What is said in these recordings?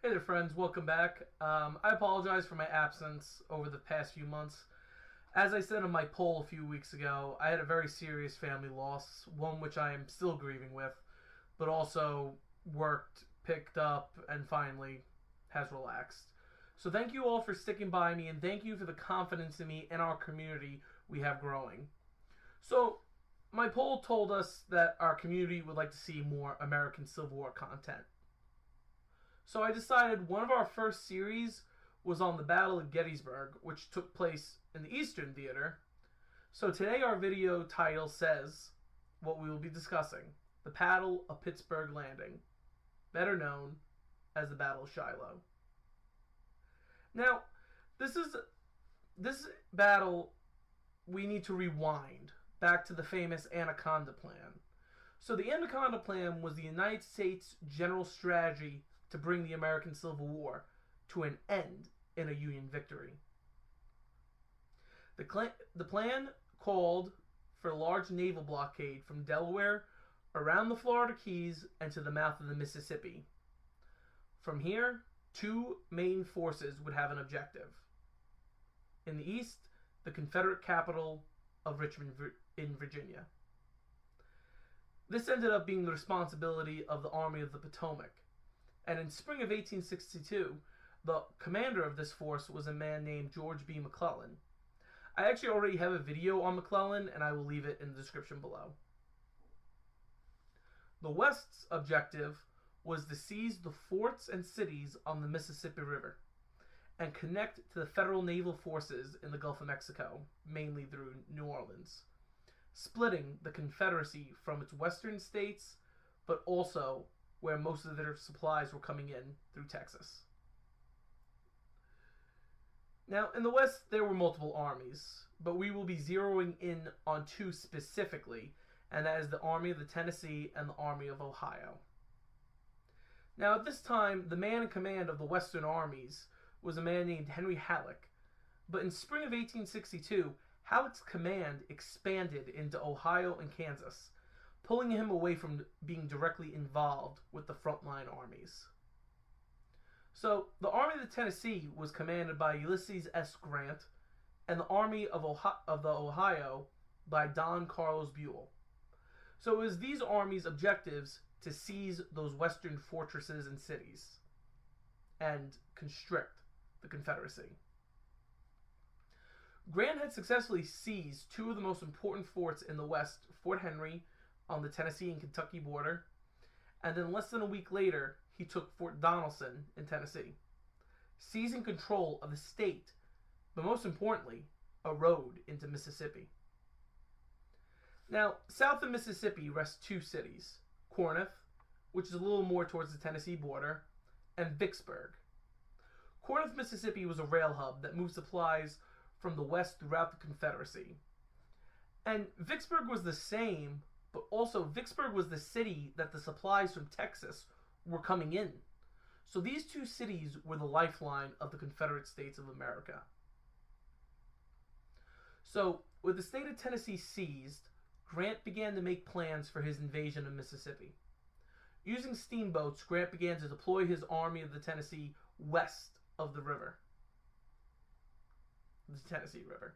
Hey there, friends. Welcome back. I apologize for my absence over the past few months. As I said in my poll a few weeks ago, I had a very serious family loss, one which I am still grieving with, but also worked, picked up, and finally has relaxed. So thank you all for sticking by me, and thank you for the confidence in me and our community we have growing. So my poll told us that our community would like to see more American Civil War content. So I decided one of our first series was on the Battle of Gettysburg, which took place in the Eastern Theater. So today our video title says what we will be discussing: the Battle of Pittsburg Landing, better known as the Battle of Shiloh. Now, this battle, we need to rewind back to the famous Anaconda Plan. So the Anaconda Plan was the United States general strategy to bring the American Civil War to an end in a Union victory. The plan called for a large naval blockade from Delaware around the Florida Keys and to the mouth of the Mississippi. From here, two main forces would have an objective. In the east, the Confederate capital of Richmond in Virginia. This ended up being the responsibility of the Army of the Potomac. And in spring of 1862, the commander of this force was a man named George B. McClellan. I actually already have a video on McClellan, and I will leave it in the description below. The West's objective was to seize the forts and cities on the Mississippi River and connect to the federal naval forces in the Gulf of Mexico, mainly through New Orleans, splitting the Confederacy from its western states, but also where most of their supplies were coming in through Texas. Now, in the West, there were multiple armies, but we will be zeroing in on two specifically, and that is the Army of the Tennessee and the Army of Ohio. Now, at this time, the man in command of the Western armies was a man named Henry Halleck, but in spring of 1862, Halleck's command expanded into Ohio and Kansas, pulling him away from being directly involved with the frontline armies. So, the Army of the Tennessee was commanded by Ulysses S. Grant, and the Army of the Ohio by Don Carlos Buell. So it was these armies' objectives to seize those western fortresses and cities and constrict the Confederacy. Grant had successfully seized two of the most important forts in the West, Fort Henry on the Tennessee and Kentucky border, and then less than a week later, he took Fort Donelson in Tennessee, seizing control of the state, but most importantly, a road into Mississippi. Now, south of Mississippi rest two cities: Corinth, which is a little more towards the Tennessee border, and Vicksburg. Corinth, Mississippi was a rail hub that moved supplies from the west throughout the Confederacy. And Vicksburg was the same, but also Vicksburg was the city that the supplies from Texas were coming in. So these two cities were the lifeline of the Confederate States of America. So, with the state of Tennessee seized, Grant began to make plans for his invasion of Mississippi. Using steamboats, Grant began to deploy his Army of the Tennessee west of the river. The Tennessee River.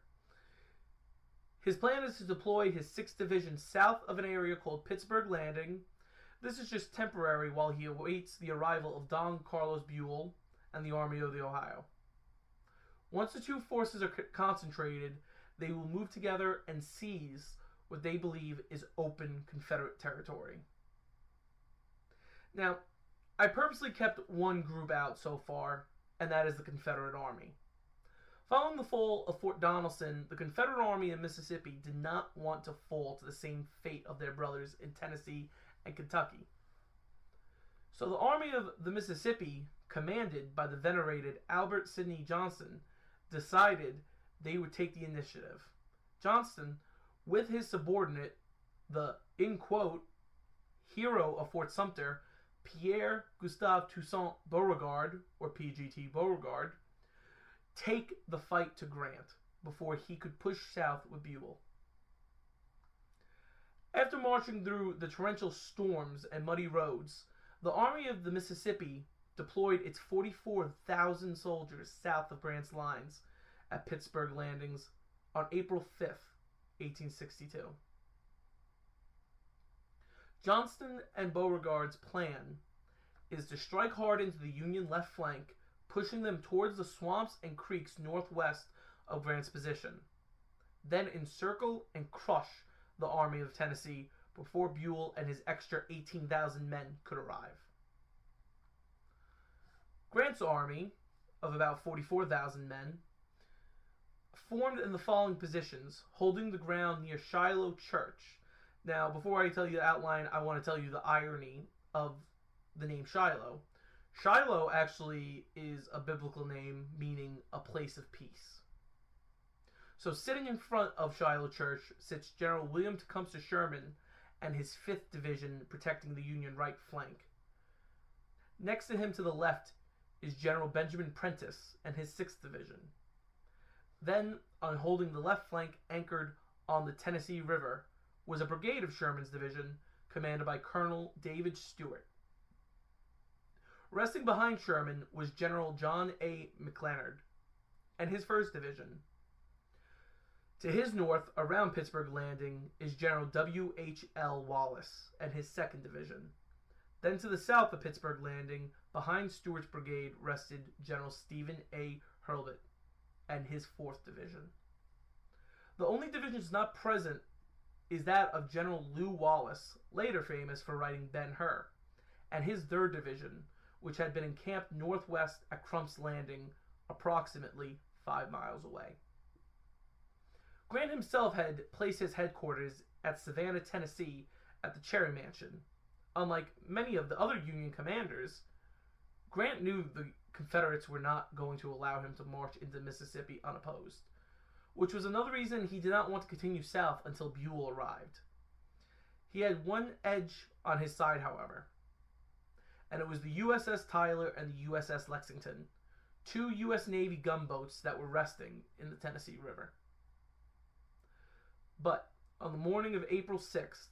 His plan is to deploy his 6th Division south of an area called Pittsburg Landing. This is just temporary while he awaits the arrival of Don Carlos Buell and the Army of the Ohio. Once the two forces are concentrated, they will move together and seize what they believe is open Confederate territory. Now, I purposely kept one group out so far, and that is the Confederate Army. Following the fall of Fort Donelson, the Confederate Army in Mississippi did not want to fall to the same fate of their brothers in Tennessee and Kentucky. So the Army of the Mississippi, commanded by the venerated Albert Sidney Johnston, decided they would take the initiative. Johnston, with his subordinate, the, in quote, hero of Fort Sumter, Pierre Gustave Toussaint Beauregard, or PGT Beauregard, take the fight to Grant before he could push south with Buell. After marching through the torrential storms and muddy roads, the Army of the Mississippi deployed its 44,000 soldiers south of Grant's lines at Pittsburg Landings on April 5th, 1862. Johnston and Beauregard's plan is to strike hard into the Union left flank, pushing them towards the swamps and creeks northwest of Grant's position, then encircle and crush the Army of Tennessee before Buell and his extra 18,000 men could arrive. Grant's army, of about 44,000 men, formed in the following positions, holding the ground near Shiloh Church. Now, before I tell you the outline, I want to tell you the irony of the name Shiloh. Shiloh actually is a biblical name meaning a place of peace. So sitting in front of Shiloh Church sits General William Tecumseh Sherman and his 5th Division protecting the Union right flank. Next to him to the left is General Benjamin Prentiss and his 6th Division. Then, on holding the left flank anchored on the Tennessee River, was a brigade of Sherman's division commanded by Colonel David Stewart. Resting behind Sherman was General John A. McClernand and his 1st Division. To his north, around Pittsburg Landing, is General W.H.L. Wallace and his 2nd Division. Then to the south of Pittsburg Landing, behind Stewart's brigade, rested General Stephen A. Hurlbut and his 4th Division. The only divisions not present is that of General Lew Wallace, later famous for writing Ben-Hur, and his 3rd Division, which had been encamped northwest at Crump's Landing, approximately 5 miles away. Grant himself had placed his headquarters at Savannah, Tennessee, at the Cherry Mansion. Unlike many of the other Union commanders, Grant knew the Confederates were not going to allow him to march into Mississippi unopposed, which was another reason he did not want to continue south until Buell arrived. He had one edge on his side, however, and it was the USS Tyler and the USS Lexington, 2 U.S. Navy gunboats that were resting in the Tennessee River. But on the morning of April 6th,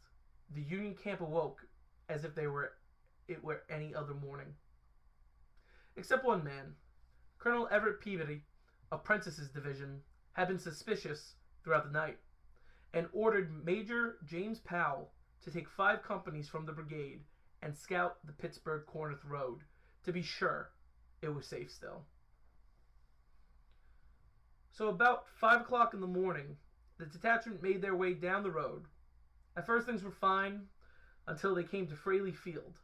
the Union camp awoke as if it were any other morning. Except one man, Colonel Everett Peabody of Prentiss's division, had been suspicious throughout the night and ordered Major James Powell to take 5 companies from the brigade and scout the Pittsburgh-Corinth Road to be sure it was safe still. So about 5 o'clock in the morning, the detachment made their way down the road. At first things were fine until they came to Fraley Field.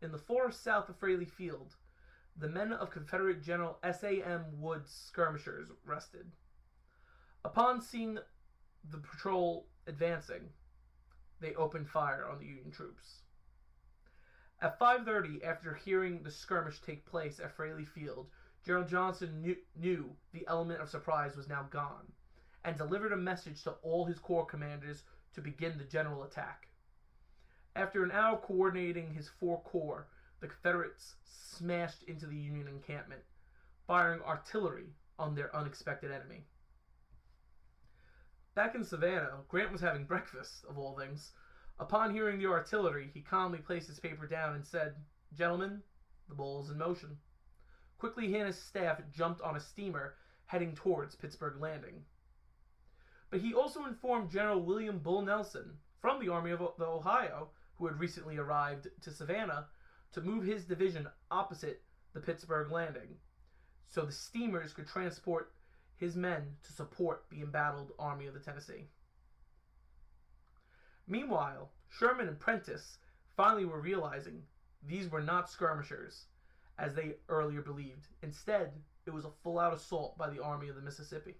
In the forest south of Fraley Field, the men of Confederate General S.A.M. Wood's skirmishers rested. Upon seeing the patrol advancing, they opened fire on the Union troops. At 5:30, after hearing the skirmish take place at Fraley Field, General Johnston knew the element of surprise was now gone, and delivered a message to all his corps commanders to begin the general attack. After an hour coordinating his 4 corps, the Confederates smashed into the Union encampment, firing artillery on their unexpected enemy. Back in Savannah, Grant was having breakfast, of all things. Upon hearing the artillery, he calmly placed his paper down and said, "Gentlemen, the ball is in motion." Quickly he and his staff jumped on a steamer heading towards Pittsburg Landing. But he also informed General William Bull Nelson from the Army of the Ohio, who had recently arrived to Savannah, to move his division opposite the Pittsburg Landing, so the steamers could transport his men to support the embattled Army of the Tennessee. Meanwhile, Sherman and Prentiss finally were realizing these were not skirmishers, as they earlier believed. Instead, it was a full-out assault by the Army of the Mississippi.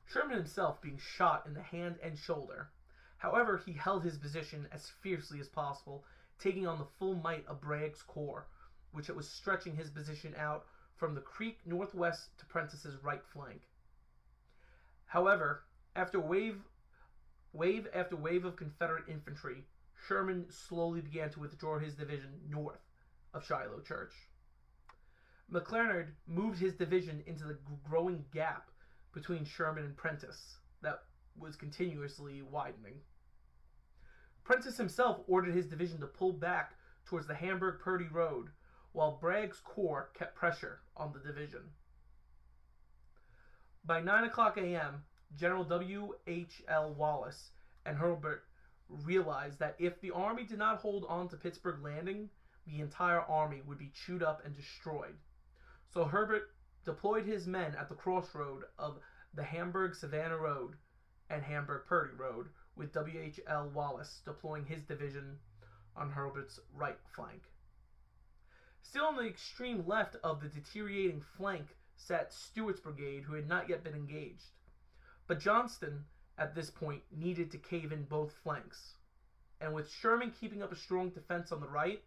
Sherman himself being shot in the hand and shoulder. However, he held his position as fiercely as possible, taking on the full might of Bragg's corps, which was stretching his position out from the creek northwest to Prentiss's right flank. However, after wave after wave of Confederate infantry, Sherman slowly began to withdraw his division north of Shiloh Church. McClernand moved his division into the growing gap between Sherman and Prentiss that was continuously widening. Prentiss himself ordered his division to pull back towards the Hamburg-Purdy Road, while Bragg's corps kept pressure on the division. By 9 o'clock a.m., General W.H.L. Wallace and Hurlbut realized that if the army did not hold on to Pittsburg Landing, the entire army would be chewed up and destroyed. So Hurlbut deployed his men at the crossroad of the Hamburg-Savannah Road and Hamburg-Purdy Road, with W.H.L. Wallace deploying his division on Hurlbut's right flank. Still on the extreme left of the deteriorating flank sat Stuart's brigade, who had not yet been engaged. But Johnston, at this point, needed to cave in both flanks. And with Sherman keeping up a strong defense on the right,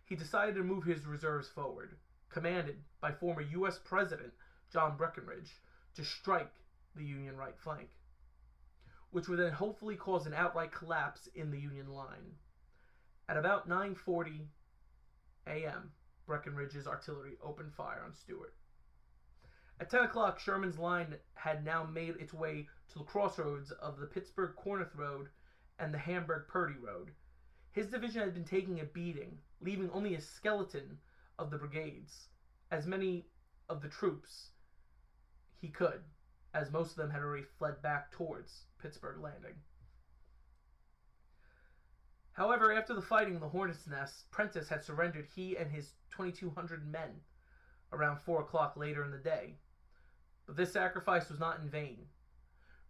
he decided to move his reserves forward, commanded by former U.S. President John Breckinridge, to strike the Union right flank, which would then hopefully cause an outright collapse in the Union line. At about 9:40 a.m., Breckinridge's artillery opened fire on Stuart. At 10 o'clock, Sherman's line had now made its way to the crossroads of the Pittsburg-Corinth Road and the Hamburg-Purdy Road. His division had been taking a beating, leaving only a skeleton of the brigades, as many of the troops he could, as most of them had already fled back towards Pittsburg Landing. However, after the fighting in the Hornet's Nest, Prentiss had surrendered he and his 2,200 men around 4 o'clock later in the day. But this sacrifice was not in vain.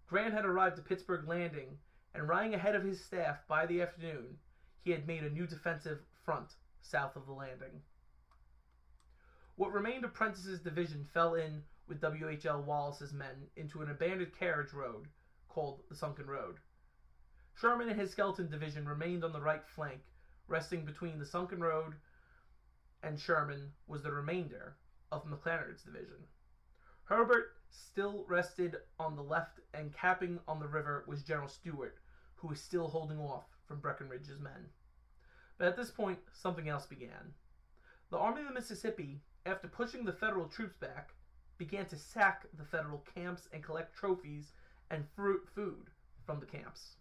Grant had arrived at Pittsburg Landing, and riding ahead of his staff by the afternoon, he had made a new defensive front south of the landing. What remained of Prentiss's division fell in with W.H.L. Wallace's men into an abandoned carriage road called the Sunken Road. Sherman and his skeleton division remained on the right flank, resting between the Sunken Road and Sherman was the remainder of McClernand's division. Hurlbut still rested on the left, and capping on the river was General Stuart, who was still holding off from Breckinridge's men. But at this point, something else began. The Army of the Mississippi, after pushing the Federal troops back, began to sack the Federal camps and collect trophies and food from the camps.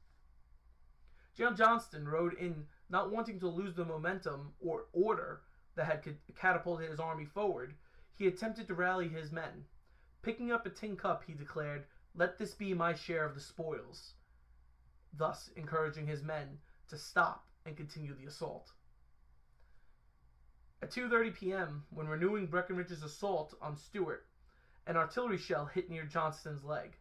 General Johnston rode in, not wanting to lose the momentum or order that had catapulted his army forward. He attempted to rally his men. Picking up a tin cup, he declared, "Let this be my share of the spoils," thus encouraging his men to stop and continue the assault. At 2:30 p.m., when renewing Breckinridge's assault on Stuart, an artillery shell hit near Johnston's leg.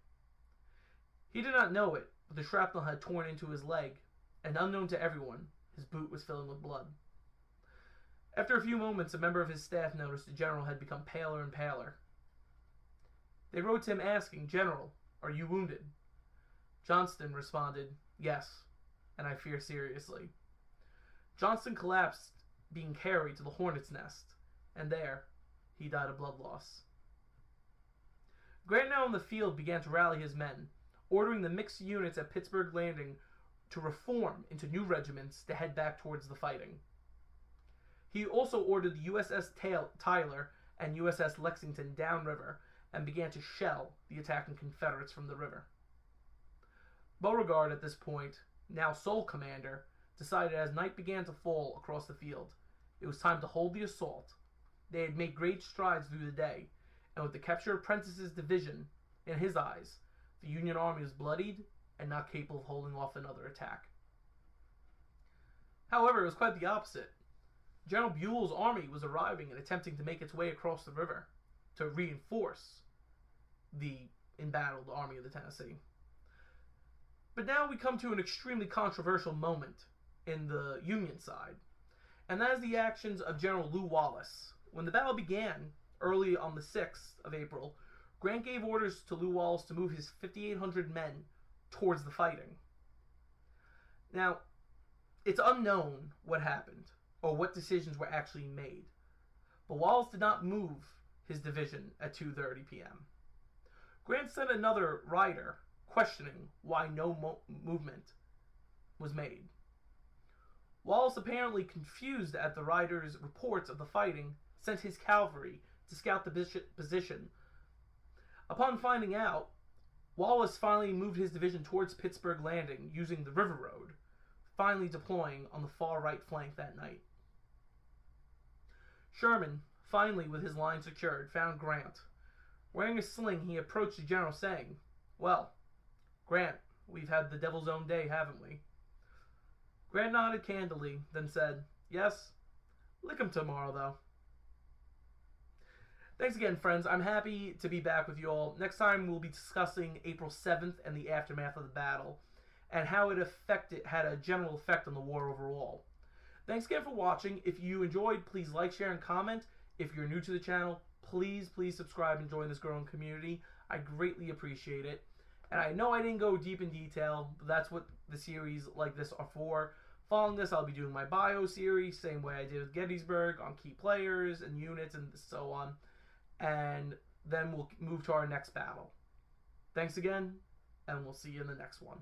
He did not know it, but the shrapnel had torn into his leg, and unknown to everyone, his boot was filling with blood. After a few moments, a member of his staff noticed the general had become paler and paler. They wrote to him asking, "General, are you wounded?" Johnston responded, "Yes, and I fear seriously." Johnston collapsed, being carried to the Hornet's Nest, and there he died of blood loss. Grant, now in the field, began to rally his men, ordering the mixed units at Pittsburg Landing to reform into new regiments to head back towards the fighting. He also ordered the USS Tyler and USS Lexington downriver and began to shell the attacking Confederates from the river. Beauregard, at this point, now sole commander, decided as night began to fall across the field, it was time to hold the assault. They had made great strides through the day, and with the capture of Prentiss's division, in his eyes, the Union army was bloodied and not capable of holding off another attack. However, it was quite the opposite. General Buell's army was arriving and attempting to make its way across the river to reinforce the embattled Army of the Tennessee. But now we come to an extremely controversial moment in the Union side, and that is the actions of General Lew Wallace. When the battle began, early on the 6th of April, Grant gave orders to Lew Wallace to move his 5,800 men towards the fighting. Now, it's unknown what happened, or what decisions were actually made, but Wallace did not move his division at 2:30 p.m. Grant sent another rider questioning why no movement was made. Wallace, apparently confused at the rider's reports of the fighting, sent his cavalry to scout the position. Upon finding out, Wallace finally moved his division towards Pittsburg Landing using the river road, finally deploying on the far right flank that night. Sherman, finally with his line secured, found Grant. Wearing a sling, he approached the general saying, "Well, Grant, we've had the devil's own day, haven't we?" Grant nodded candidly, then said, "Yes. Lick 'em tomorrow, though." Thanks again, friends. I'm happy to be back with you all. Next time, we'll be discussing April 7th and the aftermath of the battle, and how it had a general effect on the war overall. Thanks again for watching. If you enjoyed, please like, share, and comment. If you're new to the channel, please subscribe and join this growing community. I greatly appreciate it. And I know I didn't go deep in detail, but that's what the series like this are for. Following this, I'll be doing my bio series, same way I did with Gettysburg, on key players and units and so on. And then we'll move to our next battle. Thanks again, and we'll see you in the next one.